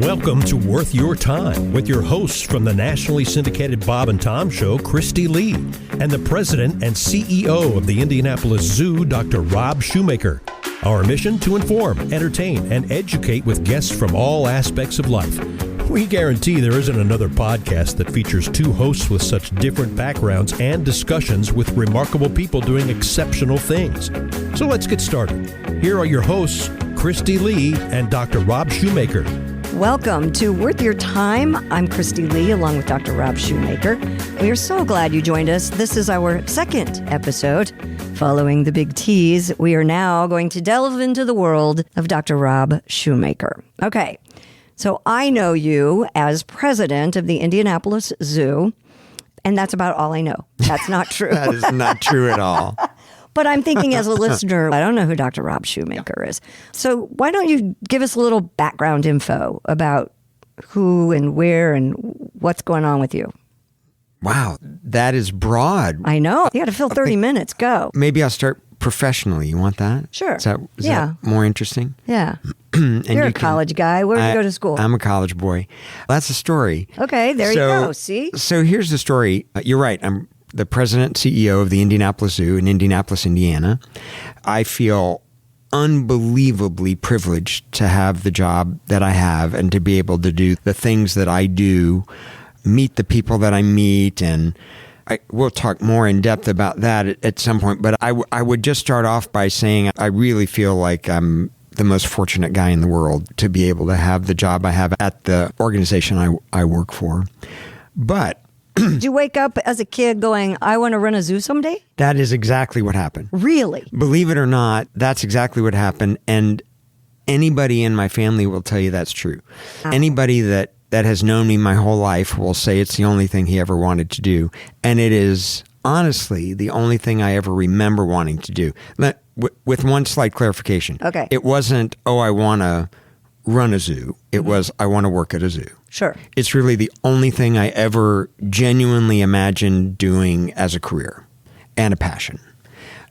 Welcome to Worth Your Time with your hosts from the nationally syndicated Bob and Tom Show, Kristi Lee, and the president and CEO of the Indianapolis Zoo, Dr. Rob Shumaker. Our mission to inform, entertain, and educate with guests from all aspects of life. We guarantee there isn't another podcast that features two hosts with such different backgrounds and discussions with remarkable people doing exceptional things. So let's get started. Here are your hosts, Kristi Lee and Dr. Rob Shumaker. Welcome to Worth Your Time. I'm Kristi Lee along with Dr. Rob Shumaker. We are so glad you joined us. This is our second episode. Following the big tease, we are now going to delve into the world of Dr. Rob Shumaker. Okay, so I know you as president of the Indianapolis Zoo, and that's about all I know. That's not true. That is not true at all. But I'm thinking as a listener, I don't know who Dr. Rob Shumaker is. So why don't you give us a little background info about who and where and what's going on with you? Wow, that is broad. I know. You got to fill 30 minutes. Go. Maybe I'll start professionally. You want that? Sure. Is that more interesting? Yeah. And You're a college guy. Where did you go to school? I'm a college boy. That's a story. Okay, there you go. See? So here's the story. You're right. I'm the president and CEO of the Indianapolis Zoo in Indianapolis, Indiana. I feel unbelievably privileged to have the job that I have and to be able to do the things that I do, meet the people that I meet, and we'll talk more in depth about that at some point. But I would just start off by saying I really feel like I'm the most fortunate guy in the world to be able to have the job I have at the organization I work for. But did you wake up as a kid going, I want to run a zoo someday? That is exactly what happened. Really? Believe it or not, that's exactly what happened. And anybody in my family will tell you that's true. Oh. Anybody that has known me my whole life will say it's the only thing he ever wanted to do. And it is honestly the only thing I ever remember wanting to do. With one slight clarification. Okay. It wasn't, I want to run a zoo. It was, I want to work at a zoo. Sure. It's really the only thing I ever genuinely imagined doing as a career and a passion.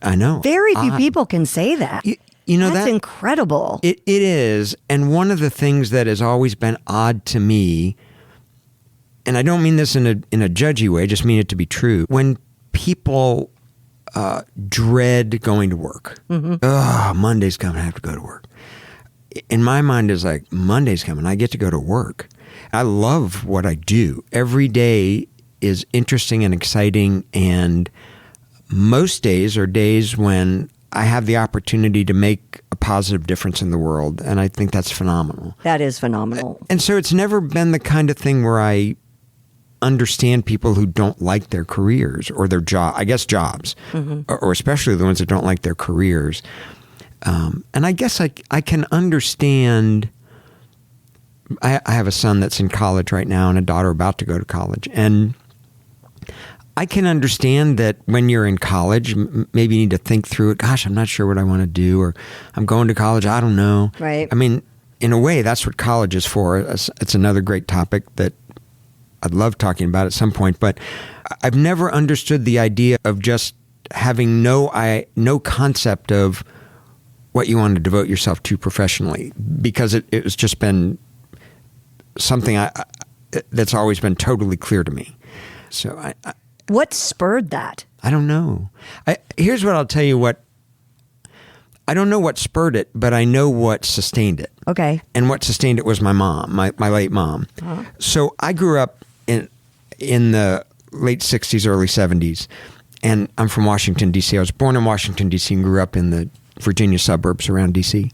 I know. Very few people can say that. You know, that's incredible. It is. And one of the things that has always been odd to me, and I don't mean this in a judgy way, I just mean it to be true. When people dread going to work, Monday's coming, I have to go to work. In my mind, it's like, Monday's coming, I get to go to work. I love what I do. Every day is interesting and exciting, and most days are days when I have the opportunity to make a positive difference in the world, and I think that's phenomenal. That is phenomenal. And so it's never been the kind of thing where I understand people who don't like their careers or their jobs, or especially the ones that don't like their careers. And I guess I can understand. I have a son that's in college right now and a daughter about to go to college. And I can understand that when you're in college, maybe you need to think through it. Gosh, I'm not sure what I want to do, or I'm going to college. I don't know. Right. I mean, in a way, that's what college is for. It's another great topic that I'd love talking about at some point. But I've never understood the idea of just having no concept of what you want to devote yourself to professionally, because it was just been something that's always been totally clear to me. So what spurred that? I don't know. Here's what I'll tell you. I don't know what spurred it, but I know what sustained it. Okay. And what sustained it was my mom, my late mom. Uh-huh. So I grew up in the late 60s, early 70s, and I'm from Washington, D.C. I was born in Washington, D.C. and grew up in the Virginia suburbs around D.C.,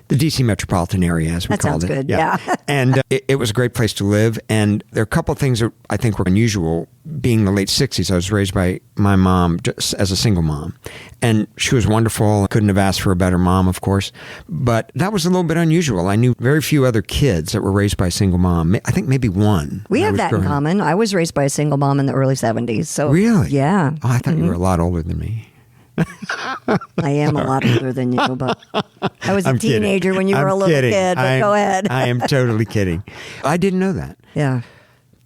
the D.C. metropolitan area, as we called it. That sounds good, yeah. And it was a great place to live. And there are a couple of things that I think were unusual. Being the late 60s, I was raised by my mom just as a single mom. And she was wonderful. I couldn't have asked for a better mom, of course. But that was a little bit unusual. I knew very few other kids that were raised by a single mom. I think maybe one. We have that in common. I was raised by a single mom in the early 70s. So really? Yeah. Oh, I thought you were a lot older than me. I am a lot older than you, but I was a teenager when you were a little kid, but go ahead. I am totally kidding. I didn't know that. Yeah.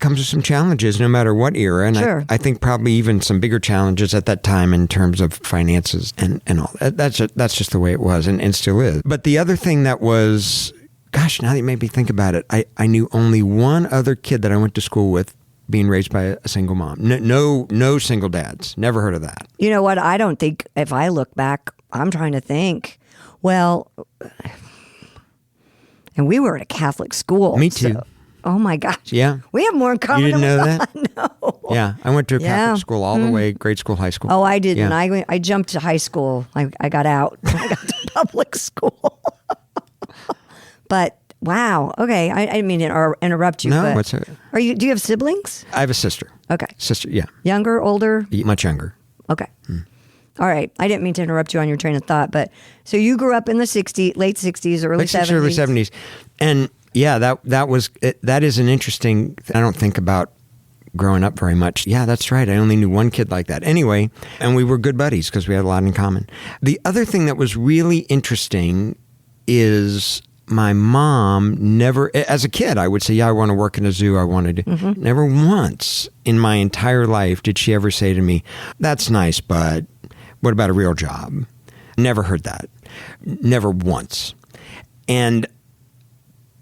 Comes with some challenges no matter what era. And sure. I think probably even some bigger challenges at that time in terms of finances and all. That's just the way it was and still is. But the other thing that was gosh, now that you made me think about it, I knew only one other kid that I went to school with being raised by a single mom. No single dads. Never heard of that. You know what? I don't think, if I look back, I'm trying to think, well, and we were at a Catholic school. Me too. So, oh my gosh. Yeah. We have more in common. You didn't know than that? No. Yeah. I went to a Yeah. Catholic school all the way, grade school, high school. Oh, I didn't. Yeah. I jumped to high school. I got out. I got to public school. But wow. Okay. I didn't mean to interrupt you. No, but what's it? do you have siblings? I have a sister. Okay. Sister, yeah. Younger, older? Much younger. Okay. All right. I didn't mean to interrupt you on your train of thought, but so you grew up in the late 60s, early 70s. Early 70s. And yeah, that is an interesting, I don't think about growing up very much. Yeah, that's right. I only knew one kid like that. Anyway, and we were good buddies because we had a lot in common. The other thing that was really interesting is my mom never, as a kid, I would say, yeah, I want to work in a zoo. I wanted to. Never once in my entire life did she ever say to me, that's nice, but what about a real job? Never heard that. Never once. And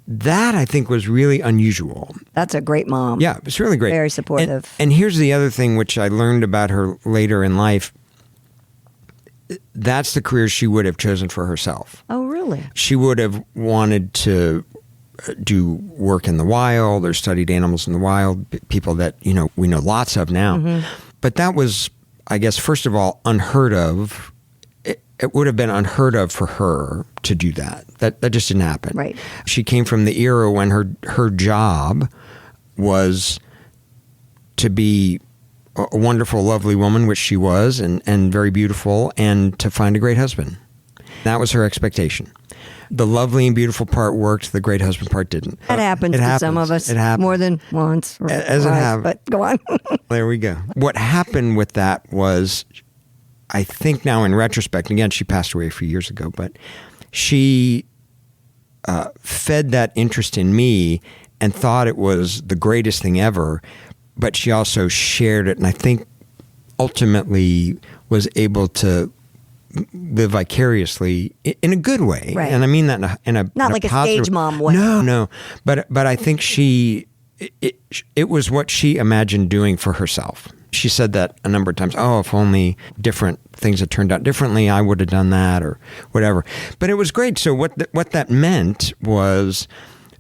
that, I think, was really unusual. That's a great mom. Yeah, it's really great. Very supportive. And here's the other thing which I learned about her later in life. That's the career she would have chosen for herself. Oh, really? She would have wanted to do work in the wild or studied animals in the wild, people that, we know lots of now. But that was, I guess, first of all, unheard of. It would have been unheard of for her to do that. That just didn't happen. Right. She came from the era when her job was to be a wonderful, lovely woman, which she was, and very beautiful, and to find a great husband. That was her expectation. The lovely and beautiful part worked. The great husband part didn't. That happens to some of us more than once. As it happens. But go on. There we go. What happened with that was, I think now in retrospect, again, she passed away a few years ago, but she fed that interest in me and thought it was the greatest thing ever, but she also shared it, and I think ultimately was able to live vicariously in a good way. Right. And I mean that in a not like a positive, stage mom way. No. But I think it was what she imagined doing for herself. She said that a number of times. Oh, if only different things had turned out differently, I would have done that or whatever. But it was great. So what that meant was,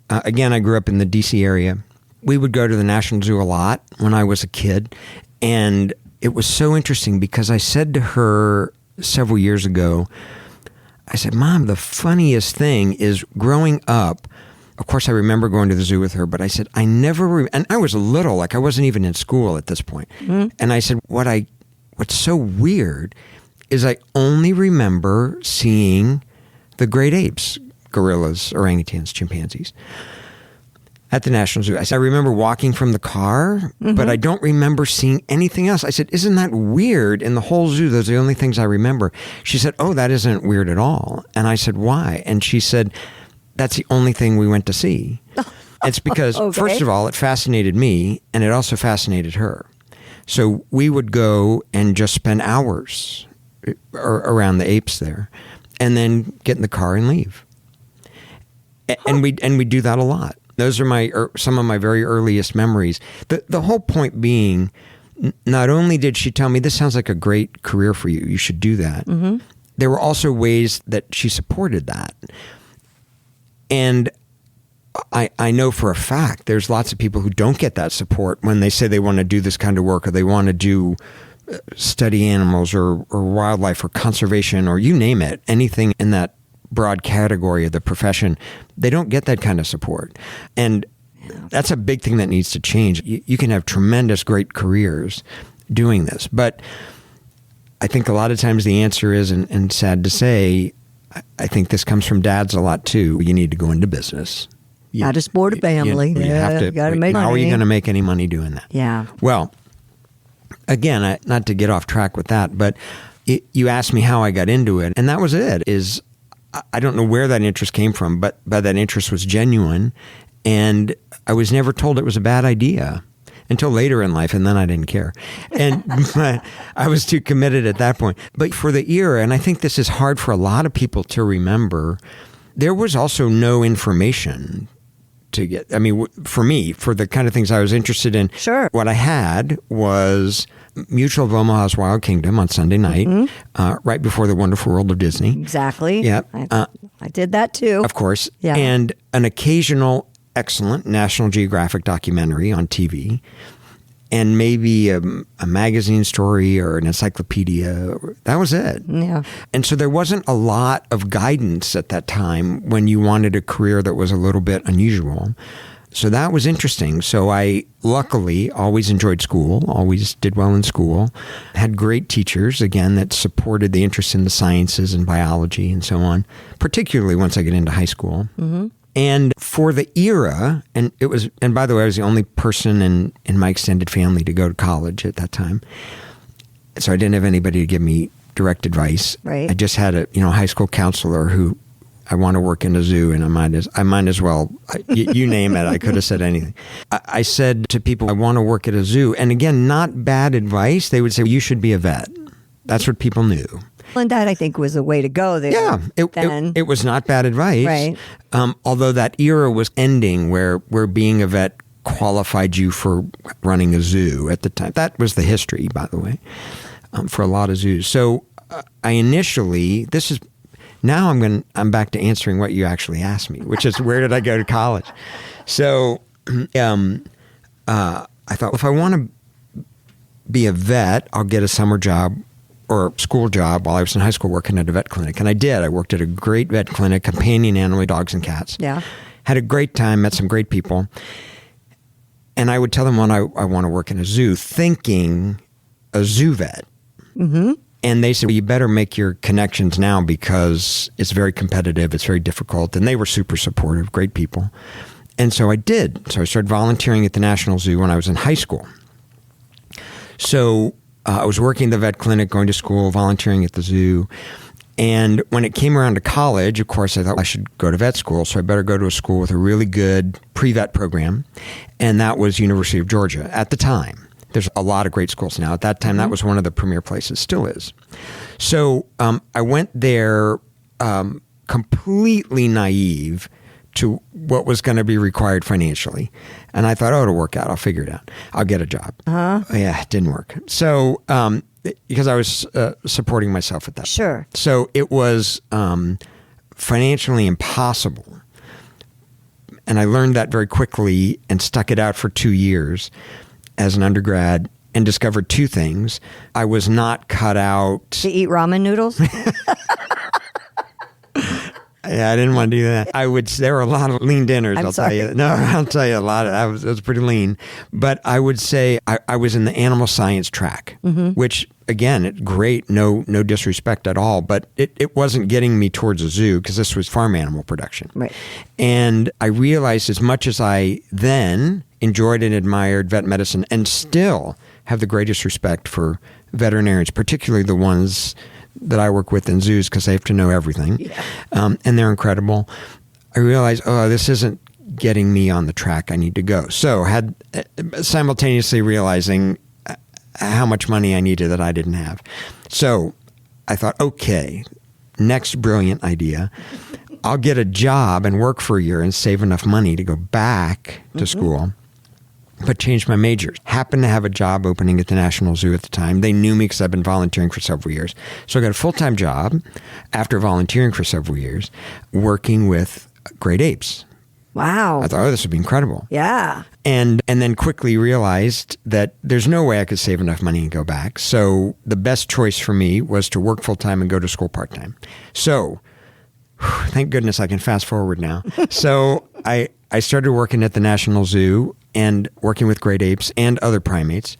again, I grew up in the D.C. area. We would go to the National Zoo a lot when I was a kid. And it was so interesting because I said to her several years ago, I said, Mom, the funniest thing is growing up, of course, I remember going to the zoo with her, but I said, and I was little, like I wasn't even in school at this point. And I said, what's so weird is I only remember seeing the great apes, gorillas, orangutans, chimpanzees, at the National Zoo. I said, I remember walking from the car, but I don't remember seeing anything else. I said, isn't that weird? In the whole zoo, those are the only things I remember. She said, oh, that isn't weird at all. And I said, why? And she said, that's the only thing we went to see. It's because, Okay. First of all, it fascinated me, and it also fascinated her. So we would go and just spend hours around the apes there, and then get in the car and leave. And we do that a lot. Those are some of my very earliest memories. The whole point being, not only did she tell me, this sounds like a great career for you, you should do that, there were also ways that she supported that. And I know for a fact there's lots of people who don't get that support when they say they want to do this kind of work, or they want to study animals or wildlife or conservation or you name it, anything in that broad category of the profession. They don't get that kind of support. And that's a big thing that needs to change. You can have tremendous, great careers doing this. But I think a lot of times the answer is, and sad to say, I think this comes from dads a lot too. You need to go into business. Got to support a family. You have to. Got to make money. How are you going to make any money doing that? Yeah. Well, again, not to get off track with that, but you asked me how I got into it, and that was it. I don't know where that interest came from, but that interest was genuine, and I was never told it was a bad idea until later in life, and then I didn't care. And I was too committed at that point. But for the era, and I think this is hard for a lot of people to remember, There was also no information to get. I mean, for me, for the kind of things I was interested in, Sure. what I had was Mutual of Omaha's Wild Kingdom on Sunday night, right before The Wonderful World of Disney. Exactly. Yep. I did that too. Of course. Yeah. And an occasional excellent National Geographic documentary on TV, and maybe a magazine story or an encyclopedia. That was it. Yeah. And so there wasn't a lot of guidance at that time when you wanted a career that was a little bit unusual. So that was interesting. So I luckily always enjoyed school, always did well in school, had great teachers, again, that supported the interest in the sciences and biology and so on, particularly once I get into high school. Mm-hmm. And for the era, and by the way, I was the only person in my extended family to go to college at that time. So I didn't have anybody to give me direct advice. Right. I just had a high school counselor who, I want to work in a zoo, and I might as well, you name it, I could have said anything. I said to people, I want to work at a zoo. And again, not bad advice. They would say, you should be a vet. That's what people knew. And that, I think, was the way to go there. Yeah, it was not bad advice. Right. Although that era was ending where being a vet qualified you for running a zoo at the time. That was the history, by the way, for a lot of zoos. So I initially, now I'm back to answering what you actually asked me, which is where did I go to college? So I thought, if I want to be a vet, I'll get a summer job or school job while I was in high school working at a vet clinic. And I did. I worked at a great vet clinic, companion animal, dogs and cats. Yeah. Had a great time, met some great people. And I would tell them when I want to work in a zoo, thinking a zoo vet. Mm-hmm. And they said, well, you better make your connections now because it's very competitive. It's very difficult. And they were super supportive, great people. And so I did. So I started volunteering at the National Zoo when I was in high school. So I was working at the vet clinic, going to school, volunteering at the zoo. And when it came around to college, of course, I thought I should go to vet school. So I better go to a school with a really good pre-vet program. And that was University of Georgia at the time. There's a lot of great schools now. At that time, that was one of the premier places, still is. So I went there completely naive to what was going to be required financially. And I thought, it'll work out. I'll figure it out. I'll get a job. Uh-huh. Yeah, it didn't work. So because I was supporting myself at that Sure. point. So it was financially impossible. And I learned that very quickly and stuck it out for 2 years as an undergrad and discovered two things. I was not cut out To eat ramen noodles? Yeah, I didn't want to do that. There were a lot of lean dinners, I'll tell you. No, I'll tell you a lot of it was pretty lean. But I would say I was in the animal science track, which, again, great, no disrespect at all. But it wasn't getting me towards a zoo because this was farm animal production. Right. And I realized as much as I then enjoyed and admired vet medicine and still have the greatest respect for veterinarians, particularly the ones that I work with in zoos because they have to know everything. Yeah. And they're incredible. I realized, this isn't getting me on the track I need to go. So had simultaneously realizing how much money I needed that I didn't have. So I thought, okay, next brilliant idea. I'll get a job and work for a year and save enough money to go back to school, but changed my majors. Happened to have a job opening at the National Zoo at the time. They knew me because I've been volunteering for several years. So I got a full-time job after volunteering for several years, working with great apes. Wow. I thought, this would be incredible. Yeah. And then quickly realized that there's no way I could save enough money and go back. So the best choice for me was to work full-time and go to school part-time. So thank goodness I can fast forward now. So I started working at the National Zoo and working with great apes and other primates,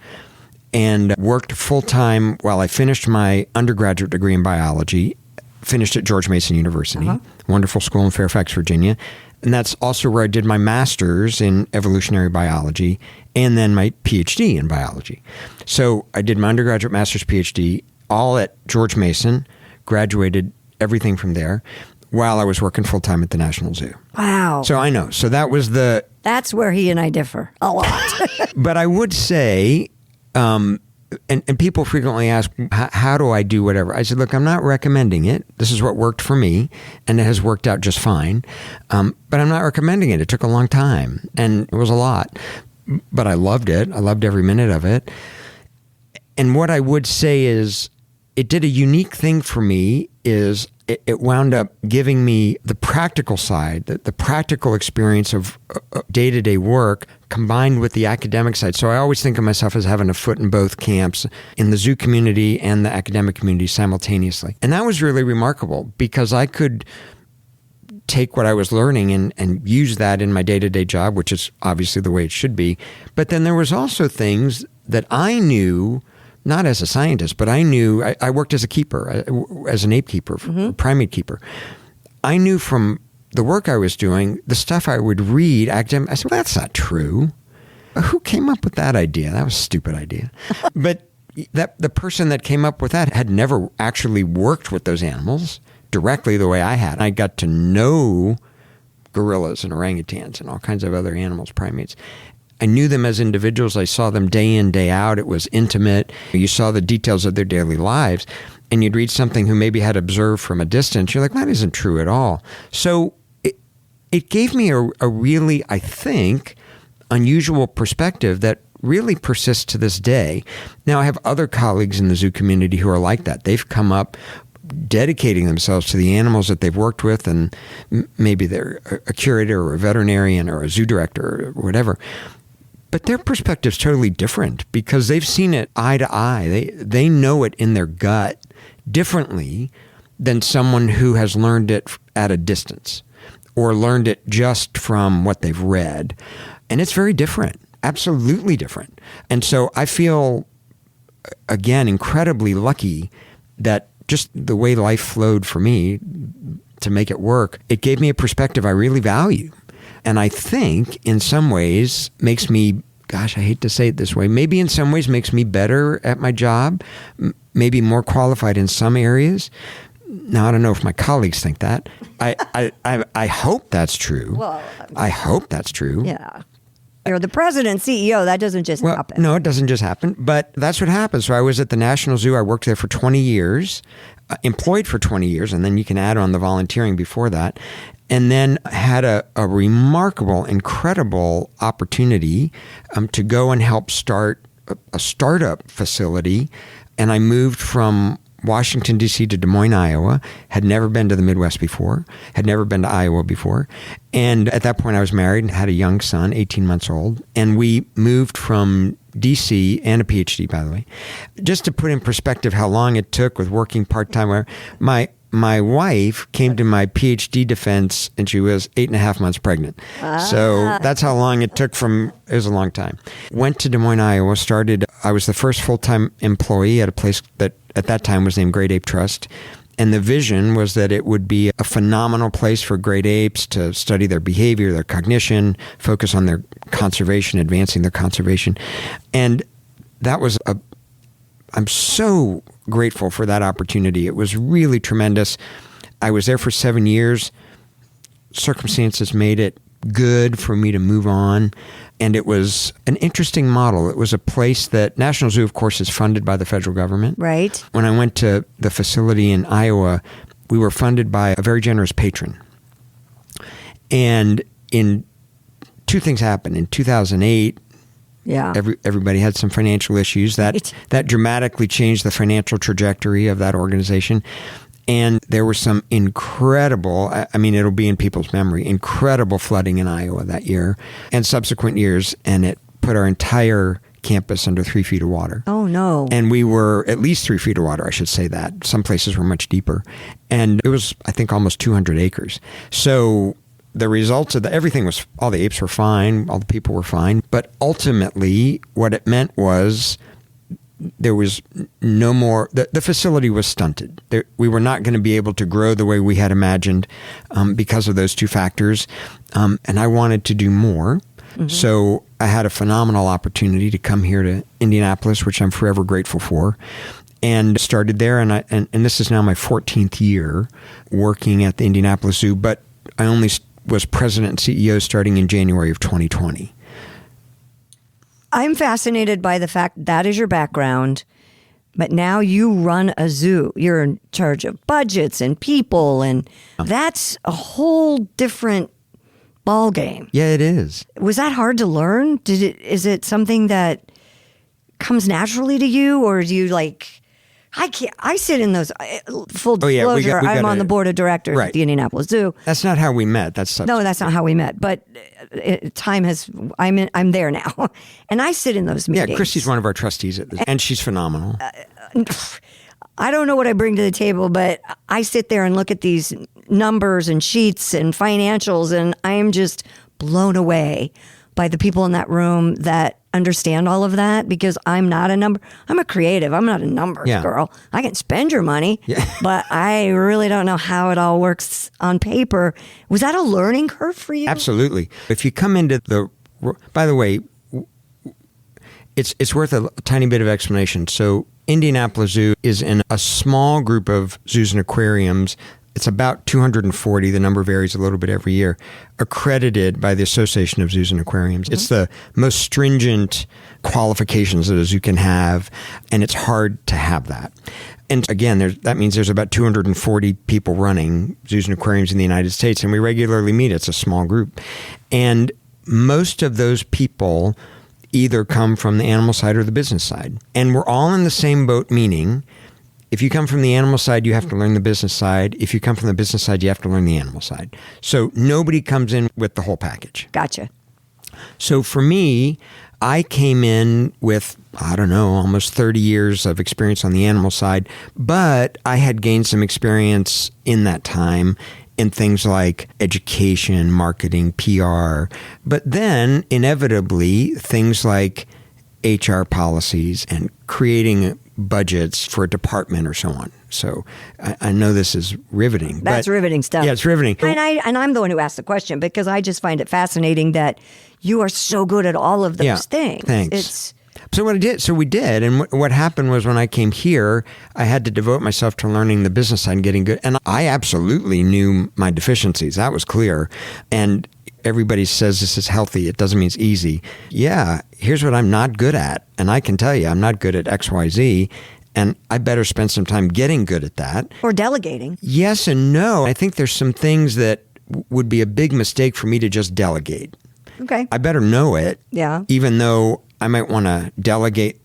and worked full-time while I finished my undergraduate degree in biology, finished at George Mason University, wonderful school in Fairfax, Virginia. And that's also where I did my master's in evolutionary biology and then my PhD in biology. So I did my undergraduate, master's, PhD, all at George Mason, graduated everything from there, while I was working full-time at the National Zoo. Wow. So I know. So that's where he and I differ a lot. But I would say and people frequently ask, how do I do whatever? I said, look, I'm not recommending it. This is what worked for me, and it has worked out just fine. But I'm not recommending it. It took a long time, and it was a lot. But I loved it. I loved every minute of it. And what I would say is, it did a unique thing for me is it wound up giving me the practical side, the practical experience of day-to-day work combined with the academic side. So I always think of myself as having a foot in both camps, in the zoo community and the academic community simultaneously. And that was really remarkable because I could take what I was learning and use that in my day-to-day job, which is obviously the way it should be. But then there was also things that I knew, not as a scientist, but I knew, I worked as a keeper, as an ape keeper, primate keeper. I knew from the work I was doing, the stuff I would read, I said, well, that's not true. Who came up with that idea? That was a stupid idea. But the person that came up with that had never actually worked with those animals directly the way I had. I got to know gorillas and orangutans and all kinds of other animals, primates. I knew them as individuals. I saw them day in, day out. It was intimate. You saw the details of their daily lives. And you'd read something who maybe had observed from a distance. You're like, that isn't true at all. So it gave me a really, I think, unusual perspective that really persists to this day. Now, I have other colleagues in the zoo community who are like that. They've come up dedicating themselves to the animals that they've worked with, and maybe they're a curator or a veterinarian or a zoo director or whatever. But their perspective is totally different because they've seen it eye to eye. They know it in their gut differently than someone who has learned it at a distance or learned it just from what they've read. And it's very different, absolutely different. And so I feel, again, incredibly lucky that just the way life flowed for me to make it work, it gave me a perspective I really value. And I think in some ways makes me, gosh, I hate to say it this way, maybe in some ways makes me better at my job, maybe more qualified in some areas. Now, I don't know if my colleagues think that. I hope that's true. Well, I hope that's true. Yeah. You're the president, CEO. That doesn't just happen. No, it doesn't just happen. But that's what happens. So I was at the National Zoo. I worked there for 20 years, employed for 20 years, and then you can add on the volunteering before that. And then had a remarkable, incredible opportunity to go and help start a startup facility. And I moved from Washington, D.C. to Des Moines, Iowa. Had never been to the Midwest before. Had never been to Iowa before. And at that point, I was married and had a young son, 18 months old. And we moved from D.C., and a PhD, by the way. Just to put in perspective how long it took with working part-time. My wife came to my PhD defense and she was 8.5 months pregnant. So that's how long it took it was a long time. Went to Des Moines, Iowa, I was the first full-time employee at a place that at that time was named Great Ape Trust. And the vision was that it would be a phenomenal place for great apes to study their behavior, their cognition, focus on their conservation, advancing their conservation. And that was I'm so grateful for that opportunity. It was really tremendous. I was there for 7 years. Circumstances made it good for me to move on. And it was an interesting model. It was a place that National Zoo, of course, is funded by the federal government. Right. When I went to the facility in Iowa, we were funded by a very generous patron. And two things happened. In 2008, everybody had some financial issues that dramatically changed the financial trajectory of that organization. And there were some incredible, I mean, it'll be in people's memory, incredible flooding in Iowa that year and subsequent years. And it put our entire campus under 3 feet of water. Oh, no. And we were at least 3 feet of water, I should say that. Some places were much deeper. And it was, I think, almost 200 acres. So the results of everything was, all the apes were fine, all the people were fine. But ultimately, what it meant was there was no more, the facility was stunted. We were not going to be able to grow the way we had imagined because of those two factors. And I wanted to do more. Mm-hmm. So I had a phenomenal opportunity to come here to Indianapolis, which I'm forever grateful for, and started there. And this is now my 14th year working at the Indianapolis Zoo, but I only was president and CEO starting in January of 2020. I'm fascinated by the fact that is your background, but now you run a zoo. You're in charge of budgets and people, and that's a whole different ball game. Yeah, it is. Was that hard to learn? Is it something that comes naturally to you, or do you like? I sit in those. Full disclosure, I'm on the board of directors at the Indianapolis Zoo. That's not how we met. No, that's not how we met. But time has. I'm there now, and I sit in those meetings. Yeah, Kristi's one of our trustees and she's phenomenal. I don't know what I bring to the table, but I sit there and look at these numbers and sheets and financials, and I am just blown away by the people in that room that understand all of that, because I'm not a number. I'm a creative. I'm not a numbers girl. I can spend your money, but I really don't know how it all works on paper. Was that a learning curve for you? Absolutely. If you come into by the way, it's worth a tiny bit of explanation. So Indianapolis Zoo is in a small group of zoos and aquariums. It's about 240. The number varies a little bit every year, accredited by the Association of Zoos and Aquariums. Mm-hmm. It's the most stringent qualifications that a zoo can have, and it's hard to have that. And again, that means there's about 240 people running zoos and aquariums in the United States, and we regularly meet. It's a small group. And most of those people either come from the animal side or the business side. And we're all in the same boat, meaning if you come from the animal side, you have to learn the business side. If you come from the business side, you have to learn the animal side. So nobody comes in with the whole package. Gotcha. So for me, I came in with, almost 30 years of experience on the animal side, but I had gained some experience in that time in things like education, marketing, PR, but then inevitably things like HR policies and creating budgets for a department or so on. So I know this is riveting. That's riveting stuff. Yeah, it's riveting. And I'm the one who asked the question, because I just find it fascinating that you are so good at all of those things. Thanks. So we did. And what happened was, when I came here, I had to devote myself to learning the business side and getting good. And I absolutely knew my deficiencies. That was clear. And everybody says this is healthy. It doesn't mean it's easy. Yeah, here's what I'm not good at. And I can tell you, I'm not good at X, Y, Z. And I better spend some time getting good at that. Or delegating. Yes and no. I think there's some things that would be a big mistake for me to just delegate. Okay. I better know it. Yeah. Even though I might want to delegate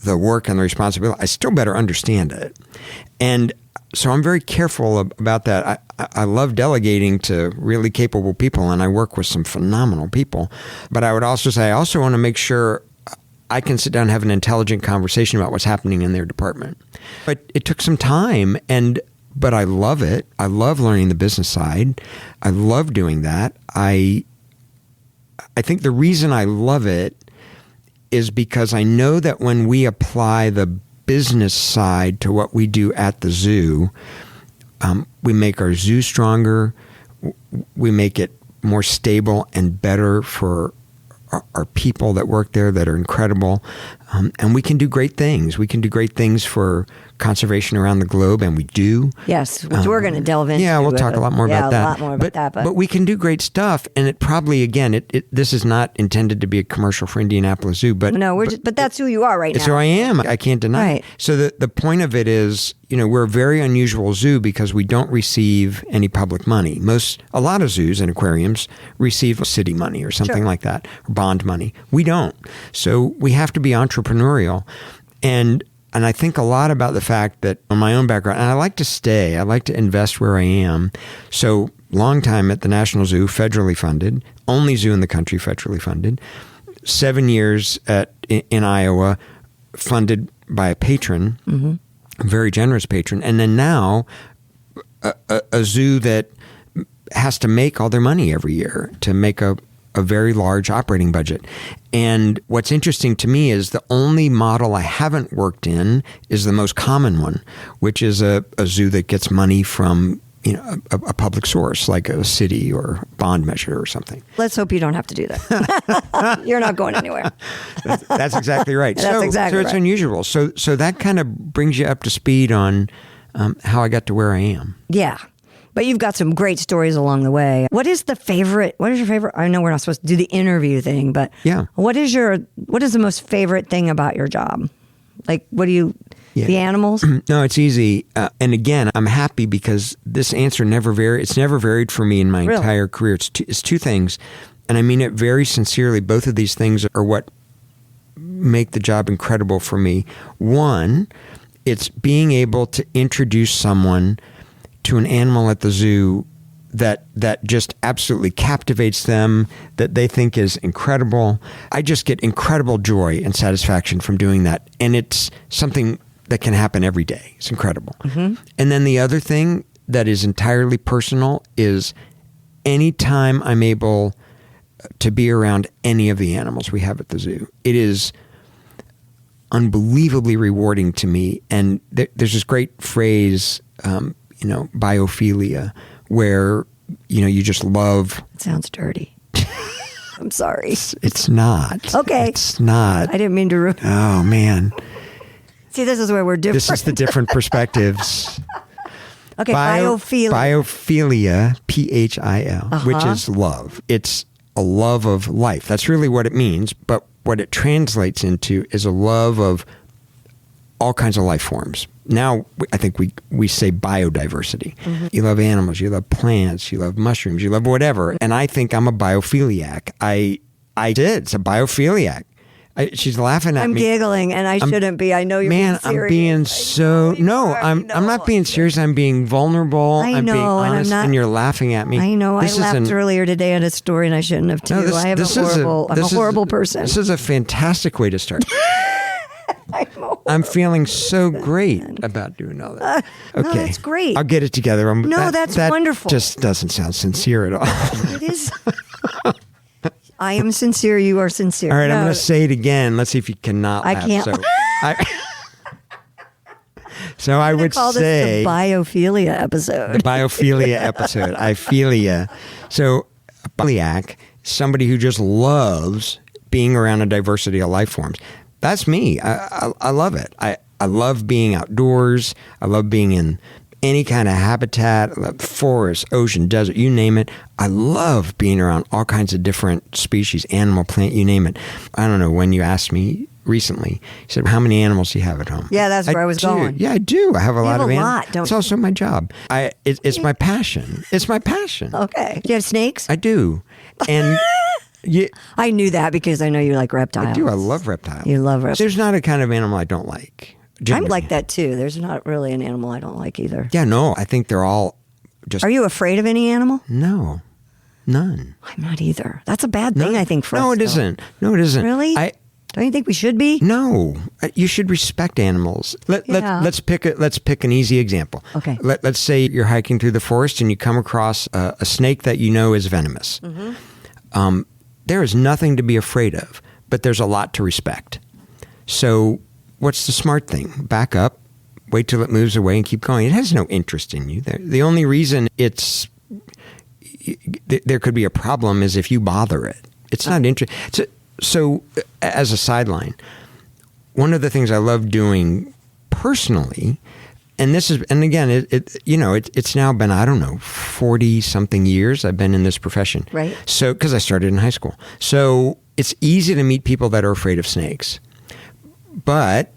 the work and the responsibility, I still better understand it. And so I'm very careful about that. I love delegating to really capable people, and I work with some phenomenal people. But I would also say, I also want to make sure I can sit down and have an intelligent conversation about what's happening in their department. But it took some time, but I love it. I love learning the business side. I love doing that. I think the reason I love it is because I know that when we apply the business side to what we do at the zoo, we make our zoo stronger, we make it more stable and better for our people that work there that are incredible, and we can do great things. We can do great things for conservation around the globe, and we do. Yes, which we're going to delve into. Yeah, we'll talk a lot more about that. A lot more about that. But we can do great stuff, and it probably, again, this is not intended to be a commercial for Indianapolis Zoo. But no, but that's who you are right now. It's who I am. I can't deny it. So the point of it is, we're a very unusual zoo because we don't receive any public money. A lot of zoos and aquariums receive city money or something like that, or bond money. We don't. So we have to be entrepreneurial. And I think a lot about the fact that on my own background, and I like to stay, I like to invest where I am. So long time at the National Zoo, federally funded, only zoo in the country federally funded. 7 years in Iowa, funded by a patron, a very generous patron. And then now a zoo that has to make all their money every year to make a very large operating budget. And what's interesting to me is the only model I haven't worked in is the most common one, which is a zoo that gets money from a public source like a city or bond measure or something. Let's hope you don't have to do that. You're not going anywhere. That's exactly right. So it's unusual. So that kind of brings you up to speed on how I got to where I am. Yeah. But you've got some great stories along the way. What is your favorite? I know we're not supposed to do the interview thing, but Yeah. what is the most favorite thing about your job? Like, the animals? No, it's easy. And again, I'm happy because this answer it's never varied for me in my Really? entire career. It's two things. And I mean it very sincerely. Both of these things are what make the job incredible for me. One, it's being able to introduce someone to an animal at the zoo that just absolutely captivates them, that they think is incredible. I just get incredible joy and satisfaction from doing that. And it's something that can happen every day. It's incredible. Mm-hmm. And then the other thing that is entirely personal is anytime I'm able to be around any of the animals we have at the zoo, it is unbelievably rewarding to me. And there's this great phrase, biophilia, where, you just love. It sounds dirty. I'm sorry. It's not. Okay. It's not. I didn't mean to ruin. Oh, man. See, this is where we're different. This is the different perspectives. Okay, biophilia. Biophilia, Phil, which is love. It's a love of life. That's really what it means. But what it translates into is a love of all kinds of life forms. Now, I think we say biodiversity. Mm-hmm. You love animals, you love plants, you love mushrooms, you love whatever. And I think I'm a biophiliac. It's a biophiliac. She's laughing at me. I'm giggling, and I shouldn't be. I know you're being serious. I'm being so... I'm not being serious. I'm being vulnerable. I'm being honest, and you're laughing at me. I know. I laughed earlier today at a story, and I shouldn't have too. I'm a horrible person. This is a fantastic way to start. I'm feeling so great about doing all that. Okay. No, that's great. I'll get it together. That's wonderful. Just doesn't sound sincere at all. It is. I am sincere. You are sincere. All right, I'm going to say it again. Let's see if you cannot laugh. I can't. So I would call say this the biophilia episode. The biophilia episode. I feel ya. So a biophilia, somebody who just loves being around a diversity of life forms. That's me. I love it. I love being outdoors. I love being in any kind of habitat, forest, ocean, desert, you name it. I love being around all kinds of different species, animal, plant, you name it. I don't know, when you asked me recently, you said, how many animals do you have at home? Yeah, that's where I was going. Yeah, I do. I have a lot of animals. Don't it's also my job. It's my passion. It's my passion. Okay. Do you have snakes? I do. And... I knew that because I know you like reptiles. I do. I love reptiles. You love reptiles. There's not a kind of animal I don't like. Generally. I'm like that too. There's not really an animal I don't like either. Yeah, no. I think they're all just... Are you afraid of any animal? No. None. I'm not either. That's a bad thing, I think, for us. No, it isn't. No, it isn't. Really? Don't you think we should be? No. You should respect animals. Let's pick an easy example. Okay. Let's say you're hiking through the forest and you come across a snake that you know is venomous. Mm-hmm. There is nothing to be afraid of, but there's a lot to respect. So what's the smart thing? Back up, wait till it moves away and keep going. It has no interest in you. The only reason there could be a problem is if you bother it. It's not interesting. So as a sideline, one of the things I love doing personally, it's now been, I don't know, 40 something years I've been in this profession. Right. So, because I started in high school. So it's easy to meet people that are afraid of snakes. But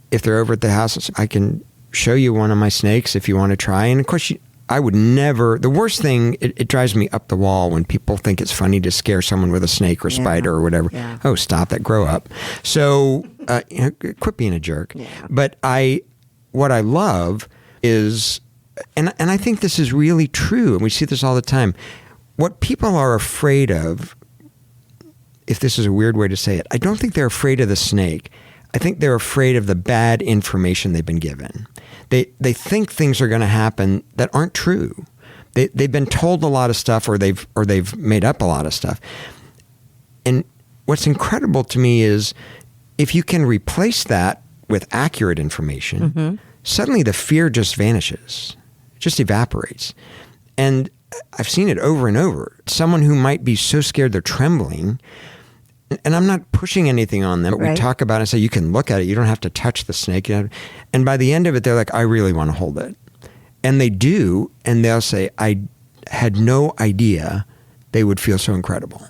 if they're over at the house, I can show you one of my snakes if you want to try. And of course, I would never, the worst thing, it drives me up the wall when people think it's funny to scare someone with a snake or a spider or whatever. Yeah. Oh, stop that, grow up. So, quit being a jerk. Yeah. But what I love is, and I think this is really true, and we see this all the time, what people are afraid of, if this is a weird way to say it, I don't think they're afraid of the snake. I think they're afraid of the bad information they've been given. They think things are going to happen that aren't true. They've been told a lot of stuff, or they've made up a lot of stuff. And what's incredible to me is if you can replace that with accurate information, mm-hmm. suddenly the fear just vanishes. It just evaporates. And I've seen it over and over. Someone who might be so scared they're trembling, and I'm not pushing anything on them, but we talk about it and say, you can look at it, you don't have to touch the snake. And by the end of it, they're like, I really want to hold it. And they do, and they'll say, I had no idea they would feel so incredible.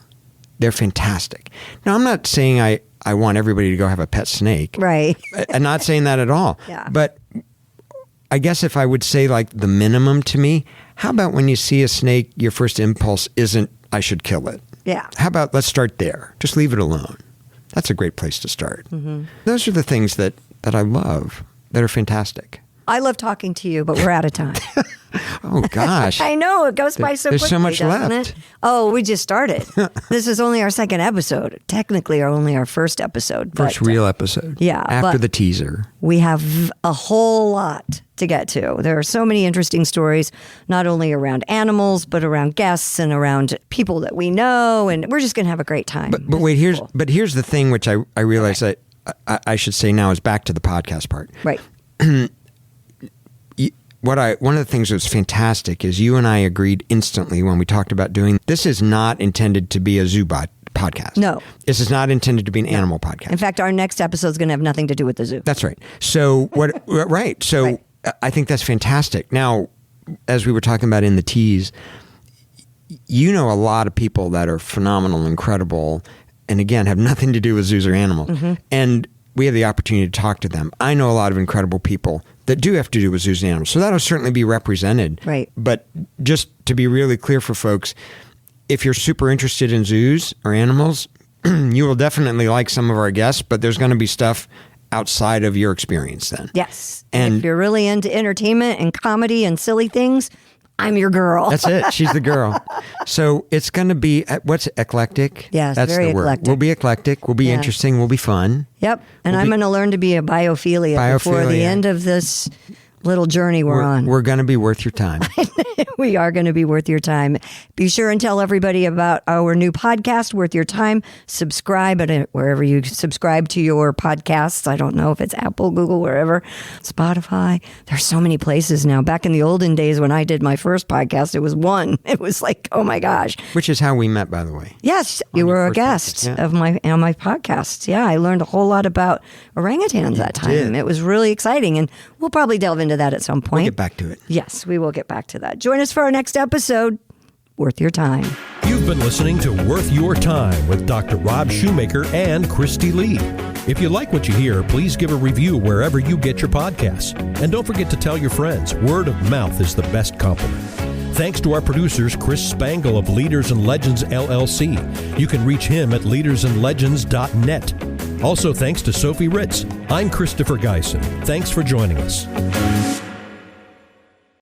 They're fantastic. Now, I'm not saying I want everybody to go have a pet snake. Right. I'm not saying that at all. Yeah. But I guess if I would say like the minimum to me, how about when you see a snake, your first impulse isn't, I should kill it. Yeah. How about let's start there? Just leave it alone. That's a great place to start. Mm-hmm. Those are the things that I love that are fantastic. I love talking to you, but we're out of time. Oh, gosh. I know. It goes by so quickly. There's so much doesn't left. It? Oh, we just started. This is only our second episode. Technically, only our first episode. First real episode. Yeah. After the teaser. We have a whole lot to get to. There are so many interesting stories, not only around animals, but around guests and around people that we know. And we're just going to have a great time. But wait, here's the thing which I realize that I should say now is back to the podcast part. Right. One of the things that was fantastic is you and I agreed instantly when we talked about doing this is not intended to be a zoo podcast. No. This is not intended to be an animal podcast. In fact, our next episode is going to have nothing to do with the zoo. That's right. So right. So Right. I think that's fantastic. Now, as we were talking about in the tease, you know a lot of people that are phenomenal, incredible, and again have nothing to do with zoos or animals. Mm-hmm. And we have the opportunity to talk to them. I know a lot of incredible people that do have to do with zoos and animals. So that'll certainly be represented. Right. But just to be really clear for folks, if you're super interested in zoos or animals, you will definitely like some of our guests, but there's going to be stuff outside of your experience then. Yes. And if you're really into entertainment and comedy and silly things, I'm your girl. That's it. She's the girl. So it's going to be, what's eclectic? Yes, that's very the word. eclectic. We'll be eclectic. We'll be interesting. We'll be fun. Yep. And I'm going to learn to be a biophilia before the end of this little journey we're on. We're going to be worth your time. We are going to be worth your time. Be sure and tell everybody about our new podcast, Worth Your Time. Subscribe at it wherever you subscribe to your podcasts. I don't know if it's Apple, Google, wherever, Spotify. There's so many places now. Back in the olden days when I did my first podcast, it was one. It was like, oh my gosh. Which is how we met, by the way. Yes, you were a guest of my podcasts. Yeah, I learned a whole lot about orangutans that time. did. It was really exciting, and we'll probably delve into that at some point. We'll get back to it. Yes, we will get back to that. Join us for our next episode, Worth Your Time. You've been listening to Worth Your Time with Dr. Rob Shumaker and Kristi Lee. If you like what you hear, please give a review wherever you get your podcasts. And don't forget to tell your friends. Word of mouth is the best compliment. Thanks to our producers, Chris Spangle of Leaders and Legends, LLC. You can reach him at leadersandlegends.net. Also, thanks to Sophie Ritz. I'm Christopher Geisen. Thanks for joining us.